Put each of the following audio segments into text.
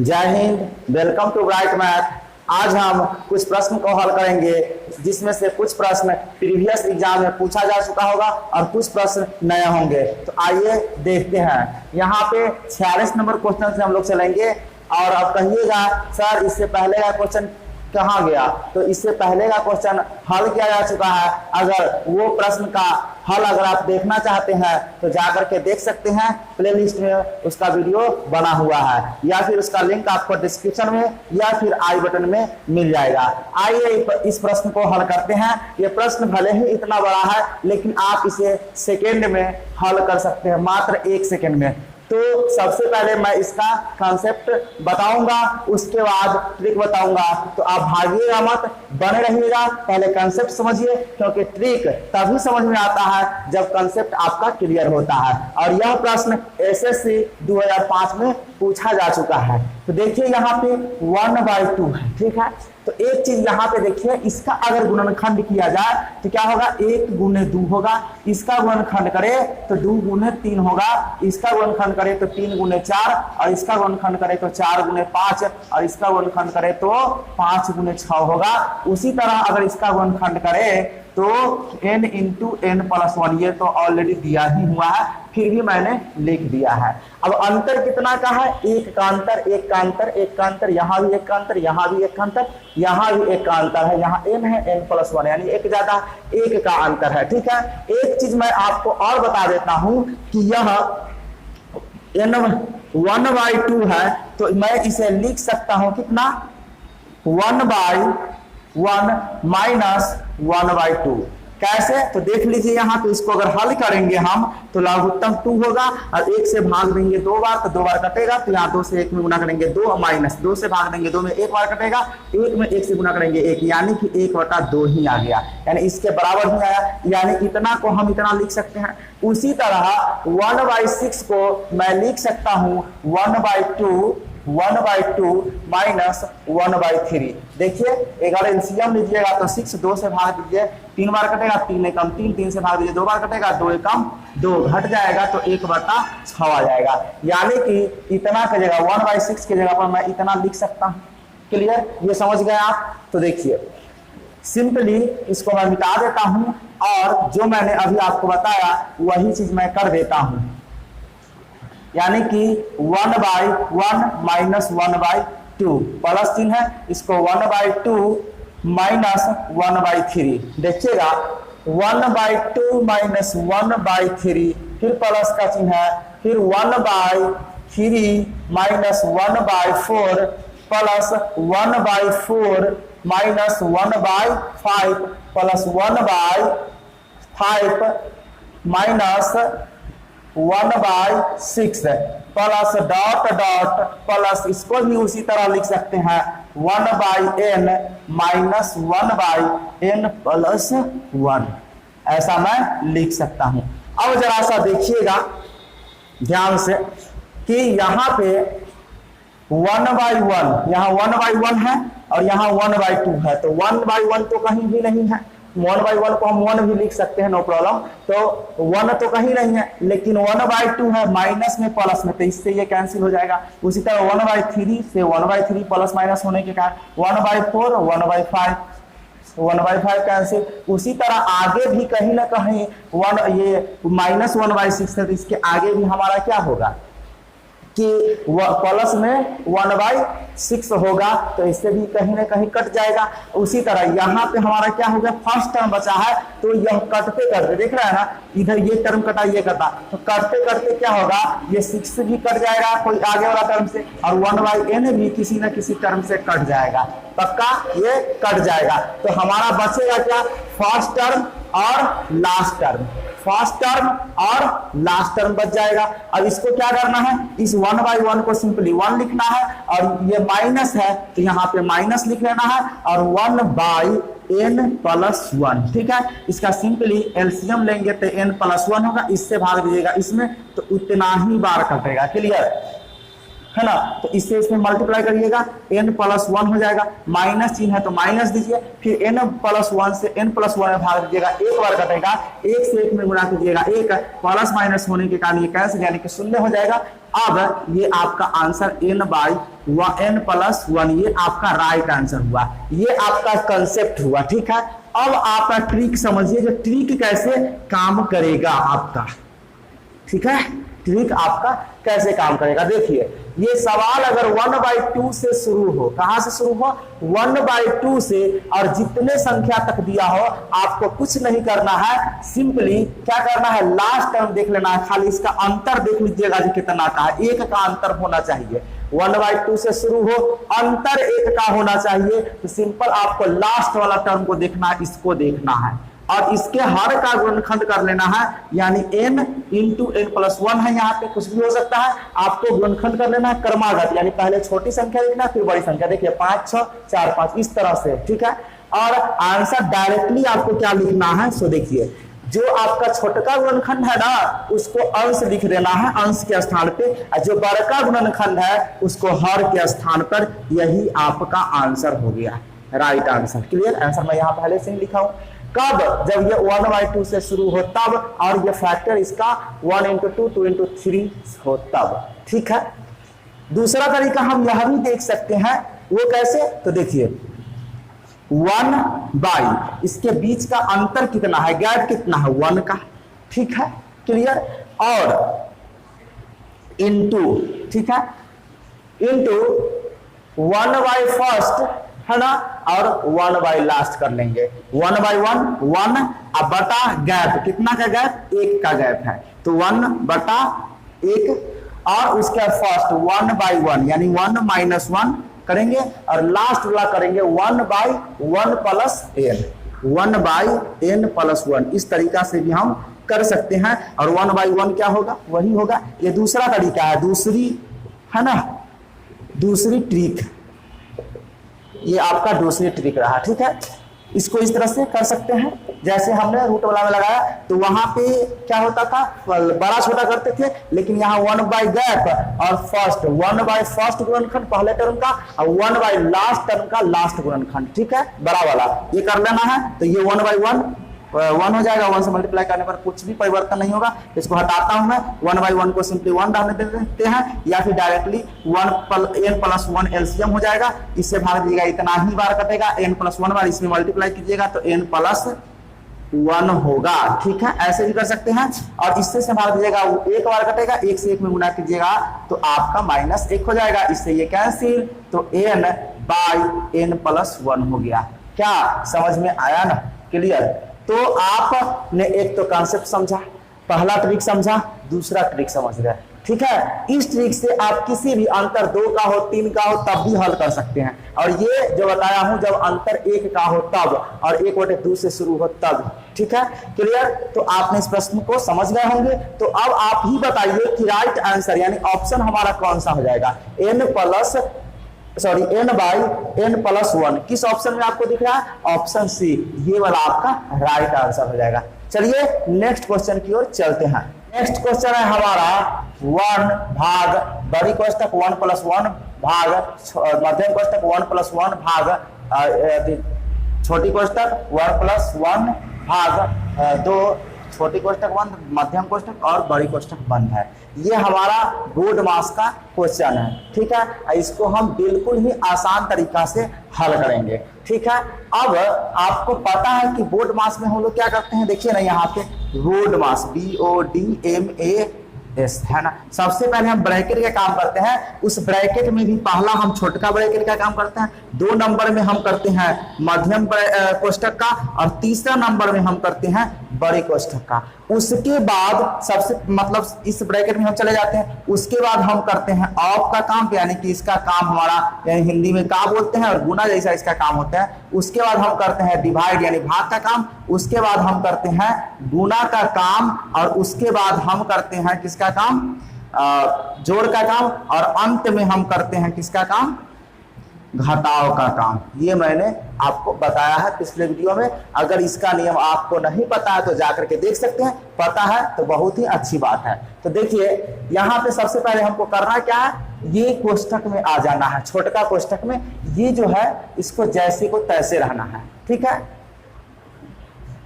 जय हिंद। Welcome to Bright Math. आज हम कुछ प्रश्न को हल करेंगे जिसमें से कुछ प्रश्न प्रीवियस एग्जाम में पूछा जा चुका होगा और कुछ प्रश्न नए होंगे। तो आइए देखते हैं। यहाँ पे 46 नंबर क्वेश्चन से हम लोग चलेंगे और अब कहिएगा सर इससे पहले का क्वेश्चन कहाँ गया। तो इससे पहले का क्वेश्चन हल किया जा चुका है। अगर वो प्रश्न का हल अगर आप देखना चाहते हैं तो जाकर के देख सकते हैं, प्लेलिस्ट में उसका वीडियो बना हुआ है या फिर उसका लिंक आपको डिस्क्रिप्शन में या फिर आई बटन में मिल जाएगा। आइए इस प्रश्न को हल करते हैं। ये प्रश्न भले ही इतना बड़ा है लेकिन आप इसे सेकेंड में हल कर सकते हैं, मात्र 1 सेकेंड में। तो सबसे पहले मैं इसका कॉन्सेप्ट बताऊंगा, उसके बाद ट्रिक बताऊंगा। तो आप भागिएगा मत, बने रहिएगा, पहले कॉन्सेप्ट समझिए, क्योंकि ट्रिक तभी समझ में आता है जब कॉन्सेप्ट आपका क्लियर होता है। और यह प्रश्न एसएससी 2005 में पूछा जा चुका है। तो देखिए यहाँ पे 1/2 है, ठीक है। तो एक चीज यहाँ पे देखिए, इसका अगर गुणनखंड किया जाए तो क्या होगा, 1 गुने 2 होगा। इसका गुणनखंड करे तो 2 गुने 3 होगा। इसका गुणनखंड करे तो 3 गुने 4 और इसका गुणनखंड करे तो 4 गुने 5 और इसका गुणनखंड करे तो 5 गुने 6 होगा। उसी तरह अगर इसका गुणनखंड करे तो n इंटू n प्लस 1, ये तो ऑलरेडी दिया ही हुआ है, फिर भी मैंने लिख दिया है। अब अंतर कितना का है, 1 का अंतर, 1 का अंतर, 1 का अंतर, यहाँ भी 1 का अंतर, यहाँ भी 1 का अंतर, यहाँ भी 1 का अंतर है। यहाँ n है, n प्लस 1 यानी 1 ज्यादा, 1 का अंतर है, ठीक है। एक चीज मैं आपको और बता देता हूं कि यह n 1/2 है, तो मैं इसे लिख सकता हूं कितना, 1/1 माइनस 1/2। कैसे, तो देख लीजिए यहाँ पे इसको अगर हल करेंगे हम तो लघुत्तम 2 होगा और 1 से भाग देंगे 2 बार तो 2 बार कटेगा। तो यहाँ 2 से 1 में गुना करेंगे 2 माइनस 2 से भाग देंगे 2 में 1 बार कटेगा, 1 में 1 से गुना करेंगे 1, यानी कि 1/2 ही आ गया, यानी इसके बराबर ही आया। यानी इतना को हम इतना लिख सकते हैं। उसी तरह 1/6 को मैं लिख सकता हूँ 1/2 माइनस 1/3। देखिए अगर एलसीएम लीजिएगा तो 6 2 से भाग दीजिए, 3 बार कटेगा, 3 एकम 3, 3 से भाग दीजिए 2 बार कटेगा, 2 एकम 2 घट जाएगा तो 1/6 आ जाएगा। यानी कि इतना की जगह 1/6 की जगह पर मैं इतना लिख सकता हूँ। क्लियर, ये समझ गए आप। तो देखिए सिंपली इसको मैं मिटा देता हूँ और जो मैंने अभी आपको बताया वही चीज मैं कर देता हूँ, यानी कि 1/1 माइनस 1/2 प्लस चिन्ह है, इसको 1/2 माइनस 1/3। देखिएगा 1/2 माइनस 1/3, फिर प्लस का चिन्ह है, फिर 1/3 minus 1/4 plus 1/4 minus 1/5 plus 1/5 minus 1/6 plus dot dot plus, इसको भी उसी तरह लिख सकते हैं 1/n माइनस 1/n प्लस 1, ऐसा मैं लिख सकता हूं। अब जरा सा देखिएगा ध्यान से कि यहाँ पे 1/1, यहाँ 1/1 है और यहाँ 1/2 है। तो 1/1 तो कहीं भी नहीं है, 1/1 को हम 1 भी लिख सकते हैं, नो प्रॉब्लम। तो 1 तो कहीं नहीं है, लेकिन 1/2 है माइनस में प्लस में, तो इससे ये कैंसिल हो जाएगा। उसी तरह 1/3 से 1/3 प्लस माइनस होने के कारण 1/4 1/5 कैंसिल। उसी तरह आगे भी कहीं ना कहीं ये माइनस 1/6 है, तो इसके आगे भी हमारा क्या होगा कि प्लस में 1/6 होगा, तो इससे भी कहीं ना कहीं कट जाएगा। उसी तरह यहाँ पे हमारा क्या हो गया, फर्स्ट टर्म बचा है, तो यह कटते करते देख रहा है ना, इधर ये टर्म कटा ये कटा, तो करते करते क्या होगा, ये 6 भी कट जाएगा कोई आगे वाला टर्म से, और 1/n भी किसी न किसी टर्म से कट जाएगा, पक्का ये कट जाएगा। तो हमारा बचेगा क्या, फर्स्ट टर्म और लास्ट टर्म, फर्स्ट टर्म और लास्ट टर्म बच जाएगा। अब इसको क्या करना है, इस 1/1 को सिंपली 1 लिखना है और ये माइनस है तो यहाँ पे माइनस लिख लेना है और 1/n प्लस 1, ठीक है। इसका सिंपली एलसीएम लेंगे तो n प्लस 1 होगा, इससे भाग दीजिएगा इसमें तो उतना ही बार कटेगा। क्लियर, है ना। तो इससे इसमें मल्टीप्लाई करिएगा, n+1 हो जाएगा, माइनस चिन्ह है तो माइनस दीजिए, फिर n+1 से n+1 में भाग दीजिएगा, एक बार कटेगा, एक से एक में गुणा कीजिएगा, एक प्लस माइनस होने के कारण ये कैंसिल यानी कि शून्य हो जाएगा। अब ये आपका आंसर n/n+1 ये आपका राइट आंसर हुआ, ये आपका कंसेप्ट हुआ। ठीक है, अब आपका ट्रिक समझिए, जो ट्रिक कैसे काम करेगा आपका। ठीक है, ट्रिक आपका कैसे काम करेगा। देखिए, ये सवाल अगर 1/2 से शुरू हो, कहां से शुरू हो, 1/2 से, और जितने संख्या तक दिया हो आपको कुछ नहीं करना है, सिंपली क्या करना है, लास्ट टर्म देख लेना है, खाली इसका अंतर देख लीजिएगा जो कितना का है, एक का अंतर होना चाहिए। 1/2 से शुरू हो, अंतर एक का होना चाहिए, तो सिंपल आपको लास्ट वाला टर्म को देखना है, इसको देखना है, और इसके हर का गुणनखंड कर लेना है, यानी n × n+1 है, यहाँ पे कुछ भी हो सकता है, आपको गुणनखंड कर लेना है क्रमागत, यानी पहले छोटी संख्या देखना फिर बड़ी संख्या। देखिए 5 6 4 5 इस तरह से। ठीक है, और आंसर डायरेक्टली आपको क्या लिखना है, सो देखिए, जो आपका छोटका गुणनखंड है ना उसको अंश लिख देना है अंश के स्थान पे, और जो बड़का गुणनखंड है उसको हर के स्थान पर, यही आपका आंसर हो गया, राइट आंसर। क्लियर, आंसर मैं यहाँ पहले से ही लिखा हूं। कब, जब ये 1/2 से शुरू हो तब, और ये फैक्टर इसका 1 × 2 2 × 3 हो तब। ठीक है, दूसरा तरीका हम यह भी देख सकते हैं, वो कैसे, तो देखिए 1/, इसके बीच का अंतर कितना है, गैप कितना है, 1 का। ठीक है, क्लियर, और इनटू, ठीक है, इनटू 1/1 है ना, और 1/लास्ट कर लेंगे, 1/1 1, अब बटा गैप, कितना का गैप, 1 का गैप है, तो 1/1, और उसके बाद फर्स्ट 1/1 यानी 1 - 1 करेंगे, और लास्ट वाला करेंगे 1/1 + n, 1/n+1। इस तरीका से भी हम कर सकते हैं, और 1/1 क्या होगा, वही होगा। ये दूसरा तरीका है, दूसरी है ना, दूसरी ट्रिक, ये आपका दूसरी ट्रिक रहा। ठीक है, इसको इस तरह से कर सकते हैं, जैसे हमने रूट वाला में लगाया तो वहां पे क्या होता था, बड़ा छोटा करते थे, लेकिन यहाँ 1/गैप और फर्स्ट 1/फर्स्ट गुणनखंड पहले टर्म का, और 1/लास्ट टर्म का लास्ट गुणनखंड। ठीक है, बड़ा वाला ये कर लेना है, तो ये 1/1 1 हो जाएगा, 1 से मल्टीप्लाई करने पर कुछ भी परिवर्तन नहीं होगा। इसको हटाता हूं मैं, 1/1 को सिंपली 1 डालने देते हैं, या फिर डायरेक्टली 1n+1 एलसीएम हो जाएगा, इससे भाग दीजिएगा, इतना ही बार कटेगा, n+1 बार इसमें मल्टीप्लाई कीजिएगा तो n+1 होगा। ठीक है, ऐसे भी कर सकते हैं, और इससे से भाग दीजिएगा, एक बार कटेगा, एक से एक में गुना कीजिएगा तो आपका -1 हो जाएगा, इससे ये कैंसिल, तो n/n+1 हो गया। क्या समझ में आया ना, क्लियर। तो आपने एक तो कॉन्सेप्ट समझा, पहला ट्रिक समझा, दूसरा ट्रिक समझ गए। ठीक है, इस ट्रिक से आप किसी भी अंतर 2 का हो 3 का हो तब भी हल कर सकते हैं, और ये जो बताया हूं जब अंतर 1 का हो तब, और 1/2 से शुरू हो तब। ठीक है, क्लियर। तो आपने इस प्रश्न को समझ गए होंगे, तो अब आप ही बताइए कि राइट आंसर यानी ऑप्शन हमारा कौन सा हो जाएगा, n/n+1 किस ऑप्शन में आपको दिख रहा है, ऑप्शन सी, ये वाला आपका राइट आंसर हो जाएगा। चलिए नेक्स्ट क्वेश्चन की ओर चलते हैं। नेक्स्ट क्वेश्चन है हमारा 1 भाग बड़ी कोष्ठक 1 + 1 भाग मध्यम कोष्ठक 1 + 1 भाग छोटी कोष्ठक 1 + 1 भाग 2 छोटी कोष्ठक बंद, मध्यम कोष्ठक और बड़ी कोष्ठक बंद है। ये हमारा बोर्ड मास का क्वेश्चन है। ठीक है, इसको हम बिल्कुल ही आसान तरीका से हल करेंगे। ठीक है, अब आपको पता है कि बोर्ड मास में हम लोग क्या करते हैं, देखिए ना यहाँ पे बोर्ड मास BODMAS है ना, सबसे पहले हम ब्रैकेट का काम करते हैं, उस ब्रैकेट में भी पहला हम छोटका ब्रैकेट का काम करते हैं, 2 नंबर में हम करते हैं मध्यम कोष्ठक का, और तीसरा नंबर में हम करते हैं बड़ी कोष्ठक का। उसके बाद सबसे मतलब इस ब्रैकेट में हम चले जाते हैं, उसके बाद हम करते हैं ऑफ का काम, यानी कि इसका काम हमारा यानी हिंदी में का बोलते हैं, और गुना जैसा इसका काम होता है। उसके बाद हम करते हैं डिवाइड यानी भाग का काम, उसके बाद हम करते हैं गुना का काम, और उसके बाद हम करते हैं किसका काम, जोड़ का काम, और अंत में हम करते हैं किसका काम, घटाव का काम। ये मैंने आपको बताया है पिछले वीडियो में। अगर इसका नियम आपको नहीं पता है तो जाकर के देख सकते हैं, पता है तो बहुत ही अच्छी बात है। तो देखिए यहाँ पे सबसे पहले हमको करना क्या है, ये कोष्ठक में आ जाना है, छोटका कोष्ठक में। ये जो है इसको जैसे को तैसे रहना है, ठीक है।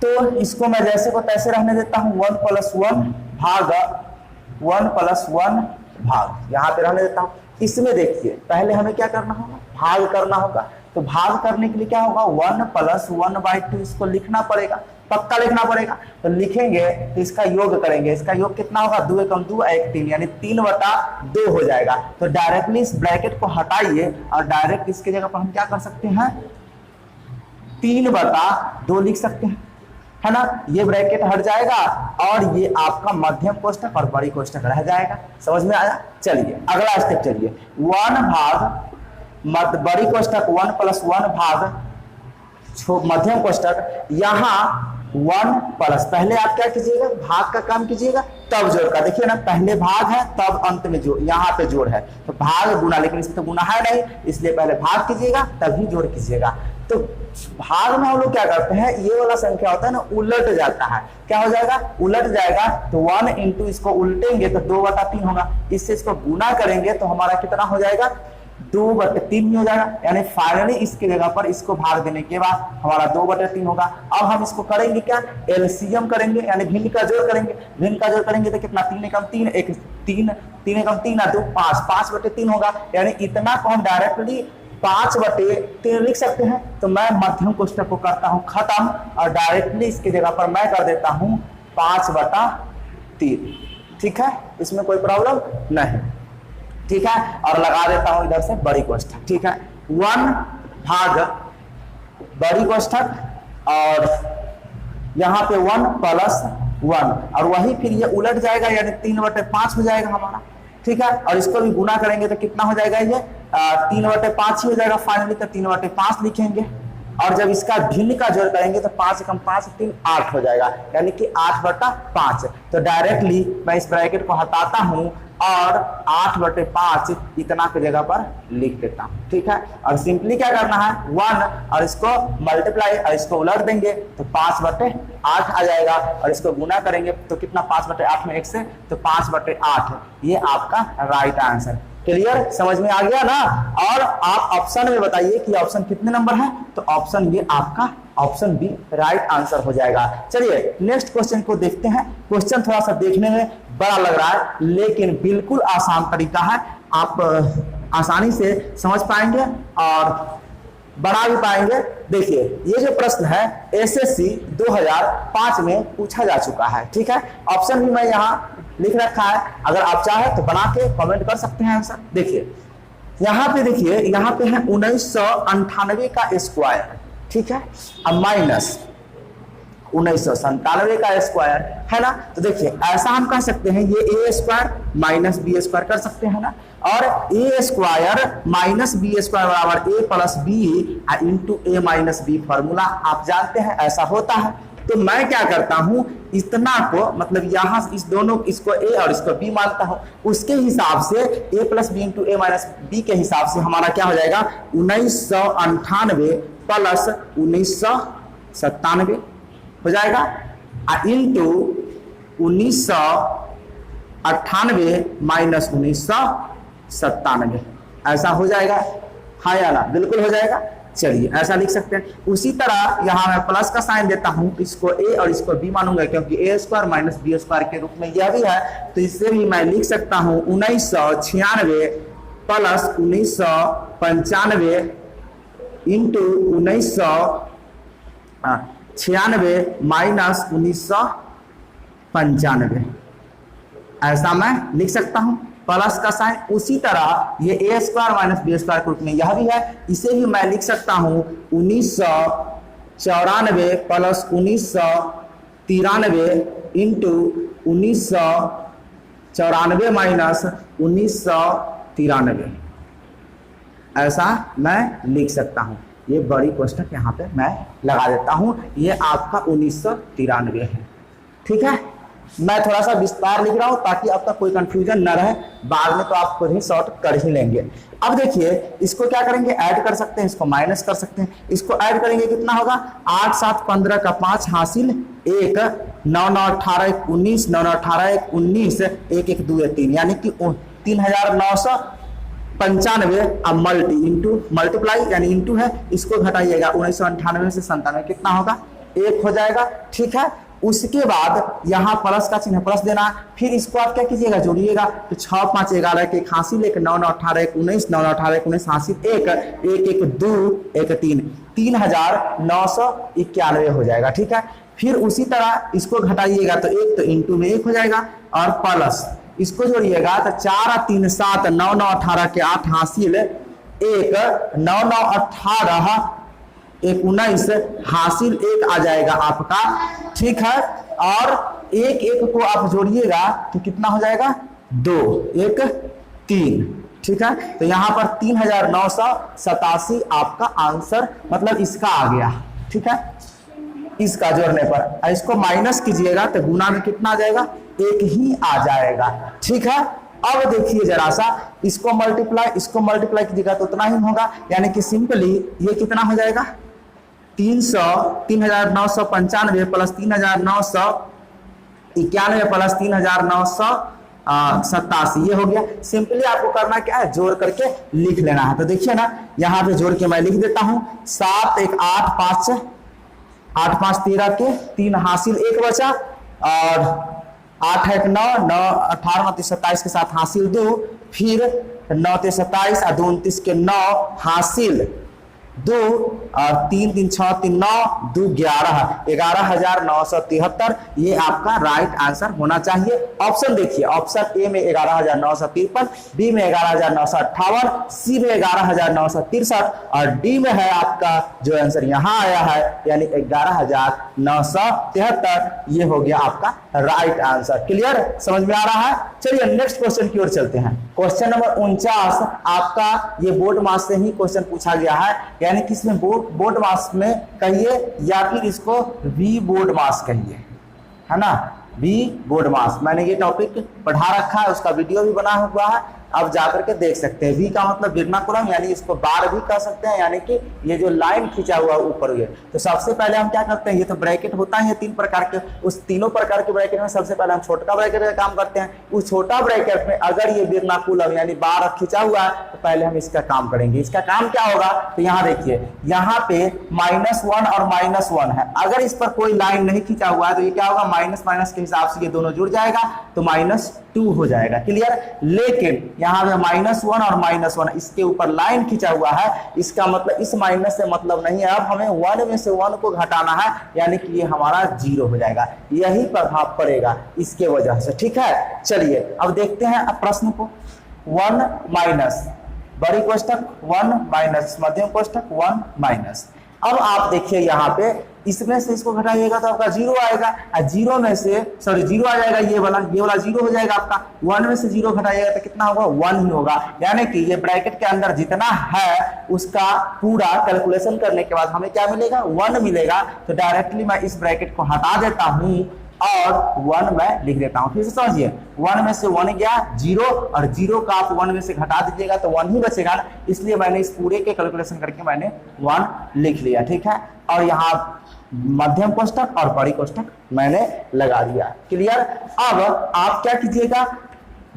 तो इसको मैं जैसे को तैसे रहने देता हूं, 1 + 1 भाग 1 + 1 भाग यहाँ पे रहने देता हूं। इसमें देखिए पहले हमें क्या करना होगा, भाग करना होगा। तो भाग करने के लिए क्या होगा, 1 + 1/2 इसको लिखना पड़ेगा, पक्का लिखना पड़ेगा। तो लिखेंगे तो इसका योग करेंगे, इसका योग कितना होगा, 2 × 2 = 1 3, यानी 3/2 हो जाएगा। तो डायरेक्टली इस ब्रैकेट को हटाइए और डायरेक्ट इसके जगह पर हम क्या कर सकते हैं, 3/2 लिख सकते हैं, है ना। ये ब्रैकेट हट जाएगा और ये आपका मध्यम कोष्ठक और बड़ी कोष्ठक रह जाएगा। समझ में आया। चलिए अगला स्टेप चलिए, 1 भाग बड़ी कोष्ठक 1 + 1 भाग मध्यम कोष्ठक। यहाँ 1 पहले आप क्या कीजिएगा, भाग का काम कीजिएगा तब जोड़ का। देखिए ना, पहले भाग है तब अंत में जोड़, यहाँ पे जोड़ है तो भाग गुना, लेकिन इसमें तो गुना है नहीं, इसलिए पहले भाग कीजिएगा तभी जोड़ कीजिएगा। तो भाग में हम लोग क्या करते हैं, ये वाला संख्या होता है ना, उलट जाता है। क्या हो जाएगा, उलट जाएगा। तो 1 × इसको उल्टेंगे तो 2/3 होगा, इससे इसको गुना करेंगे तो हमारा कितना हो जाएगा, 2/3 हो जाएगा। यानी फाइनली इसके जगह पर इसको भाग देने के बाद हमारा 2/3 होगा। अब हम इसको करेंगे क्या, एलसीएम करेंगे, यानी भिन्न का जोड़ करेंगे। भिन्न का जोड़ करेंगे तो कितना, 3 × 3 1 3 3 × 3 2 5 5/3 होगा। यानी इतना को हम डायरेक्टली 5/3 लिख सकते हैं। तो मैं मध्यम कोष्ठक को करता हूं खत्म और डायरेक्टली इसके जगह पर मैं कर देता हूं 5/3। ठीक है, इसमें कोई प्रॉब्लम नहीं, ठीक है। और लगा देता हूं इधर से बड़ी कोष्ठक, ठीक है। 1 भाग बड़ी कोष्ठक और यहाँ पे 1 + 1 और वही फिर ये उलट जाएगा, यानी 3/5 हो जाएगा हमारा, ठीक है। और इसको भी गुना करेंगे तो कितना हो जाएगा, ये 3/5 ही हो जाएगा फाइनली। तो 3/5 लिखेंगे और जब इसका भिन्न का जोड़ करेंगे तो 5 × 5 3 8 हो जाएगा, यानी कि 8/5। तो डायरेक्टली मैं इस ब्रैकेट को हटाता हूं और 8/5 इतना की जगह पर लिख देता हूं, ठीक है। और सिंपली क्या करना है, 1 और इसको मल्टीप्लाई और इसको उलट देंगे तो 5/8 आ जाएगा। और इसको गुना करेंगे तो कितना, 5/8 में 1 से तो 5/8। ये आपका राइट आंसर। क्लियर, समझ में आ गया ना। और आप ऑप्शन में बताइए कि ऑप्शन कितने नंबर है, तो ऑप्शन ये आपका ऑप्शन बी राइट आंसर हो जाएगा। चलिए नेक्स्ट क्वेश्चन को देखते हैं। क्वेश्चन थोड़ा सा देखने में बड़ा लग रहा है लेकिन बिल्कुल आसान तरीका है, आप आसानी से समझ पाएंगे और बना भी पाएंगे। देखिए ये जो प्रश्न है एसएससी 2005 में पूछा जा चुका है, ठीक है। ऑप्शन भी मैं यहाँ लिख रखा है, अगर आप चाहे तो बना के कमेंट कर सकते हैं आंसर। देखिए यहाँ पे, देखिए यहाँ पे है 1998 का स्क्वायर, ठीक है, अब माइनस 1997 का स्क्वायर, है ना। तो देखिए ऐसा हम कह सकते हैं, ये a² - b² कर सकते हैं ना। और a² - b² बराबर a + b × a - b formula आप जानते हैं, ऐसा होता है। तो मैं क्या करता हूं, इतना को मतलब यहां इस दोनों, इसको a और इसको b मानता हूं, उसके हिसाब से a + b × a - b के हिसाब से हमारा क्या हो जाएगा, 1998 + 1997 हो जाएगा इंटू 1998 - 1997, ऐसा हो जाएगा, हाँ या ना, बिल्कुल हो जाएगा। चलिए ऐसा लिख सकते हैं। उसी तरह यहाँ मैं प्लस का साइन देता हूं, इसको a और इसको b मानूंगा क्योंकि a² - b² के रूप में यह भी है। तो इससे भी मैं लिख सकता हूं 1996 + 1995 इंटू 1996 - 1995, ऐसा मैं लिख सकता हूं, प्लस का साइन। उसी तरह ये a² - b² के रूप में यह भी है, इसे भी मैं लिख सकता हूं 1994 + 1993 इंटू 1994 - 1993, ऐसा मैं लिख सकता हूं। ये बड़ी कोष्ठक यहाँ पे मैं लगा देता हूं, ये आपका 1993 है, ठीक है। मैं थोड़ा सा विस्तार लिख रहा हूं ताकि आपका कोई कंफ्यूजन न रहे, बाद में तो आप खुद ही सॉर्ट कर ही लेंगे। अब देखिए इसको क्या करेंगे, ऐड कर सकते हैं, इसको माइनस कर सकते हैं। इसको ऐड करेंगे कितना होगा, 8 7 15 का 5 हासिल 1 9 9 18 1 19 9 9 18 1 19 1 1 2 3, यानी कि 3900 95 अब मल्टीप्लाई यानी इंटू है, इसको घटाइएगा 1998 से 97 कितना होगा 1 हो जाएगा। ठीक है, उसके बाद यहाँ प्लस का चिन्ह प्लस देना, फिर इसको आप क्या कीजिएगा जोड़िएगा, तो 6 5 11 के हासिल 1 9 9 18 1 19 9 9 18 1 19 हासिल 1 1 1 2 1 3 3991 हो जाएगा। ठीक है, फिर उसी तरह इसको घटाइएगा तो 1 तो इंटू में 1 हो जाएगा और प्लस इसको जोड़िएगा तो 4 3 7 9 9 18 के 8 हासिल 1 9 9 18 1 19 हासिल 1 आ जाएगा आपका। ठीक है, और 1 1 को आप जोड़िएगा तो कितना हो जाएगा 2 1 3। ठीक है, तो यहाँ पर 3987 आपका आंसर मतलब इसका आ गया। ठीक है, इसका जोड़ने पर इसको माइनस कीजिएगा तो गुना में कितना आ जाएगा 1 ही आ जाएगा। ठीक है, अब देखिए जरा सा इसको मल्टीप्लाई कीजिएगा तो उतना ही होगा, यानी कि सिंपली ये कितना हो जाएगा 3995 प्लस 3991 प्लस 3987 ये हो गया। सिंपली आपको करना क्या है जोड़ करके लिख लेना है। तो देखिए ना यहाँ पे जोड़ के मैं लिख देता हूं 7 1 8 5 8 5 13 के 3 हासिल 1 बचा और 8 1 9 9 18 29 27 के साथ हासिल 2, फिर 9 3 27 और 2 29 के 9 हासिल 2 और 3 3 6 3 9 2 11 11,973 ये आपका राइट आंसर होना चाहिए। ऑप्शन देखिए, ऑप्शन ए में 11,953, बी में 11,958, सी में 11,963 और डी में है आपका जो आंसर यहाँ आया है यानी 11,973 ये हो गया आपका राइट आंसर। क्लियर, समझ में आ रहा है। चलिए नेक्स्ट क्वेश्चन की ओर चलते हैं। क्वेश्चन नंबर 49 आपका ये बोर्ड मास से ही क्वेश्चन पूछा गया है, यानी कि इसमें बोर्ड मास में कहिए या फिर इसको वी बोर्ड मास कहिए, है ना, वी बोर्ड मास। मैंने ये टॉपिक पढ़ा रखा है, उसका वीडियो भी बना हुआ है, अब जाकर के देख सकते हैं। वी का मतलब वर्नाकुलम यानी इसको बार भी कह सकते हैं, यानी कि ये जो लाइन खींचा हुआ ऊपर हुए। तो सबसे पहले हम क्या करते हैं, ये तो ब्रैकेट होता है 3 प्रकार के, उस तीनों प्रकार के ब्रैकेट में सबसे पहले हम छोटा ब्रैकेट का काम करते हैं। उस छोटा ब्रैकेट में अगर ये वर्नाकुलम यानी बार खींचा हुआ है तो पहले हम इसका काम करेंगे। इसका काम क्या होगा, तो यहाँ देखिए यहाँ पे -1 और -1 है, अगर इस पर कोई लाइन नहीं खींचा हुआ है तो ये क्या होगा माइनस माइनस के हिसाब से ये दोनों जुड़ जाएगा तो -2 हो जाएगा। क्लियर, लेकिन यहाँ पे -1 और -1 इसके ऊपर लाइन खींचा हुआ है, इसका मतलब इस माइनस से मतलब नहीं है, अब हमें 1 में से 1 को घटाना है, यानी कि ये हमारा 0 हो जाएगा। यही प्रभाव पड़ेगा इसके वजह से। ठीक है, चलिए अब देखते हैं अब प्रश्न को। 1 माइनस बड़ी कोष्टक 1 माइनस मध्यम कोष्टक 1 माइनस। अब आप देखिए यहाँ पे इसमें से इसको घटाइएगा तो आपका 0 आएगा, और 0 में से 0 आ जाएगा, ये वाला 0 हो जाएगा आपका। 1 में से 0 घटाइएगा तो कितना होगा 1 ही होगा, यानी कि ये ब्रैकेट के अंदर जितना है उसका पूरा कैलकुलेशन करने के बाद हमें क्या मिलेगा 1 मिलेगा। तो डायरेक्टली मैं इस ब्रैकेट को हटा देता हूं और 1 मैं लिख देता हूं। फिर से समझिए, 1 में से 1 गया 0 और 0 का आप 1 में से घटा दीजिएगा तो 1 ही बचेगा ना, इसलिए मैंने इस पूरे के कैलकुलेशन करके मैंने 1 लिख लिया। ठीक है, और यहाँ मध्यम कोष्टक और बड़ी कोष्टक मैंने लगा दिया। क्लियर, अब आप क्या कीजिएगा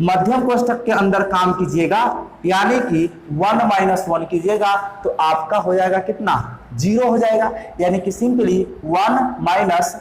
मध्यम कोष्टक के अंदर काम कीजिएगा, यानी कि 1 - 1 कीजिएगा तो आपका हो जाएगा कितना 0 हो जाएगा, यानी कि सिंपली 1 माइनस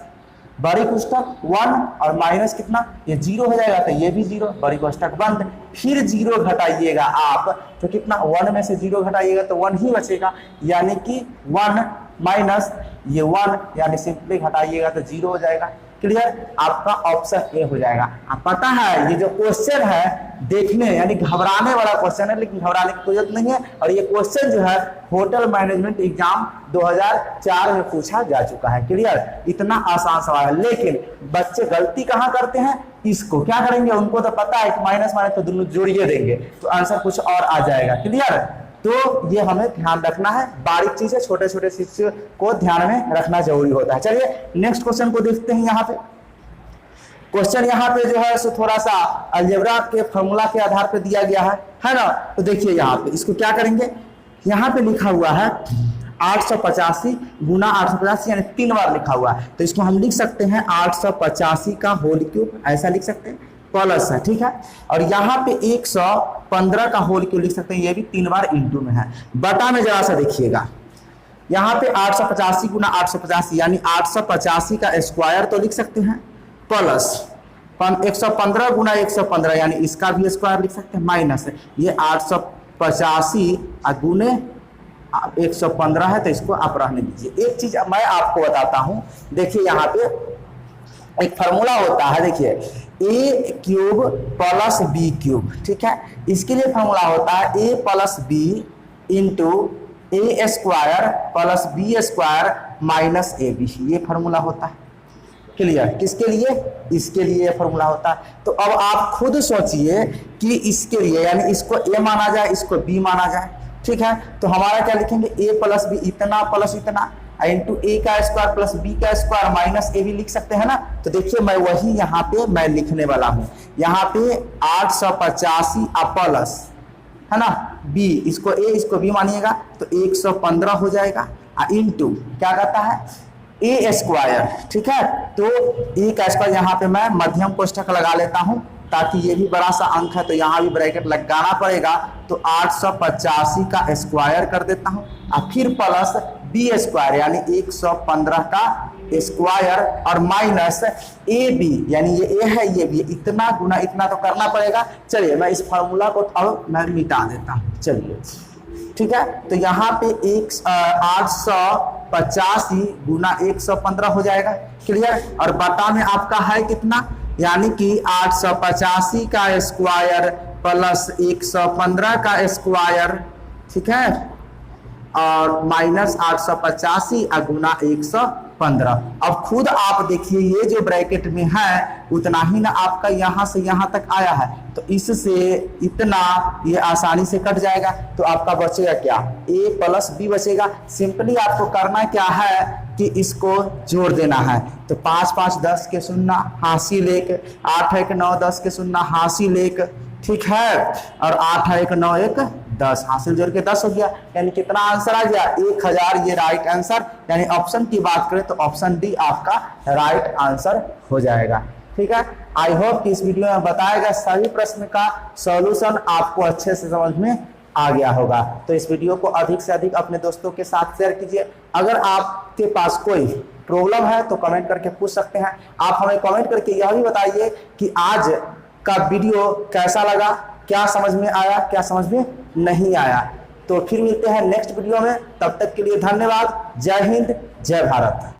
बड़ी कोष्टक 1 और माइनस कितना ये 0 हो जाएगा, तो ये भी 0, बड़ी कोष्टक बंद। फिर 0 घटाइएगा आप तो कितना 1 में से 0 घटाइएगा तो 1 ही बचेगा, यानी कि 1 माइनस ये 1 यानी सिंपली घटाइएगा तो 0 हो जाएगा। क्लियर, आपका ऑप्शन ए हो जाएगा। आप पता है ये जो क्वेश्चन है देखने यानी घबराने वाला क्वेश्चन है, लेकिन घबराने की कोई जरूरत नहीं है। और ये क्वेश्चन जो है होटल मैनेजमेंट एग्जाम 2004 में पूछा जा चुका है। क्लियर, इतना आसान सवाल है, लेकिन बच्चे गलती कहाँ करते हैं, इसको क्या करेंगे, उनको तो पता है कि माइनस माइनस तो दोनों जोड़िए देंगे तो आंसर कुछ और आ जाएगा। क्लियर, तो ये हमें ध्यान रखना है, बारीक चीजें छोटे छोटे चीजों को ध्यान में रखना जरूरी होता है। चलिए नेक्स्ट क्वेश्चन को देखते हैं। यहाँ पे क्वेश्चन यहाँ पे जो है सो थोड़ा सा अलजेब्रा के फॉर्मूला के आधार पे दिया गया है ना। तो देखिए यहाँ पे इसको क्या करेंगे, यहाँ पे लिखा हुआ है 885 गुना 885 यानी 3 बार लिखा हुआ है, तो इसको हम लिख सकते हैं 885 का होल क्यूब, ऐसा लिख सकते हैं। प्लस है, ठीक है। और यहाँ पे 115 का होल क्यों लिख सकते हैं, ये भी 3 बार इंटू में है। बटा में जरा सा देखिएगा, यहाँ पे 885 गुना 885 यानी 885 का स्क्वायर तो लिख सकते हैं, प्लस 115 गुना 115 यानी इसका भी स्क्वायर लिख सकते हैं, माइनस ये 885 गुने 115 है तो इसको आप रहने दीजिए। एक चीज मैं आपको बताता हूं, देखिए यहाँ पे एक फार्मूला होता है, देखिए A cube plus B cube, ठीक है। इसके लिए फार्मूला होता है A plus B into A square plus B square minus A B, ये फार्मूला होता है। क्लियर? किसके लिए? इसके लिए फार्मूला होता है। तो अब आप खुद सोचिए कि इसके लिए यानी इसको ए माना जाए, इसको बी माना जाए, ठीक है। तो हमारा क्या लिखेंगे, ए प्लस बी इतना प्लस इतना इंटू ए का स्क्वायर प्लस बी का स्क्वायर माइनस ए भी लिख सकते हैं ना। तो देखिए मैं वही यहाँ पे मैं लिखने वाला हूँ, यहाँ पे 885 प्लस है ना बी, इसको ए इसको बी मानिएगा तो 115 हो जाएगा, इंटू क्या कहता है ए स्क्वायर, ठीक है। तो ए का स्क्वायर यहाँ पे मैं मध्यम कोष्ठक लगा लेता हूँ ताकि ये भी बड़ा सा अंक है तो यहाँ भी ब्रैकेट लगाना पड़ेगा। तो 885 का स्क्वायर कर देता हूँ और फिर प्लस बी स्क्वायर यानी 115 का स्क्वायर और माइनस ए बी यानी ये ए है ये भी, इतना गुना इतना तो करना पड़ेगा। चलिए मैं इस फार्मूला को अब मैं मिटा देता हूँ, चलिए ठीक है। तो यहाँ पे 885 गुना 115 हो जाएगा, क्लियर। और बटा में आपका है कितना, यानी कि 885 का स्क्वायर प्लस 115 का स्क्वायर, ठीक है, और माइनस 885 गुना 115। अब खुद आप देखिए ये जो ब्रैकेट में है उतना ही ना आपका यहाँ से यहाँ तक आया है, तो इससे इतना ये आसानी से कट जाएगा। तो आपका बचेगा क्या, a प्लस बी बचेगा। सिंपली आपको करना क्या है कि इसको जोड़ देना है। तो 5 5 10 के शून्य हासिल 1, 8 1 9 10 के शून्य हासिल 1, ठीक है। और 8 1 9 1 10 हासिल जोड़ के 10 हो गया, यानी कितना आंसर आ गया 1000, ये राइट आंसर। यानी ऑप्शन की बात करें तो ऑप्शन डी आपका राइट आंसर हो जाएगा, ठीक है। आई होप कि इस वीडियो में बताया गया सभी प्रश्न का सॉल्यूशन आपको अच्छे से समझ में आ गया होगा। तो इस वीडियो को अधिक से अधिक अपने दोस्तों के साथ शेयर कीजिए। अगर आपके पास कोई प्रॉब्लम है तो कमेंट करके पूछ सकते हैं। आप हमें कमेंट करके यह भी बताइए कि आज का वीडियो कैसा लगा, क्या समझ में आया, क्या समझ में नहीं आया। तो फिर मिलते हैं नेक्स्ट वीडियो में, तब तक के लिए धन्यवाद। जय हिंद, जय भारत।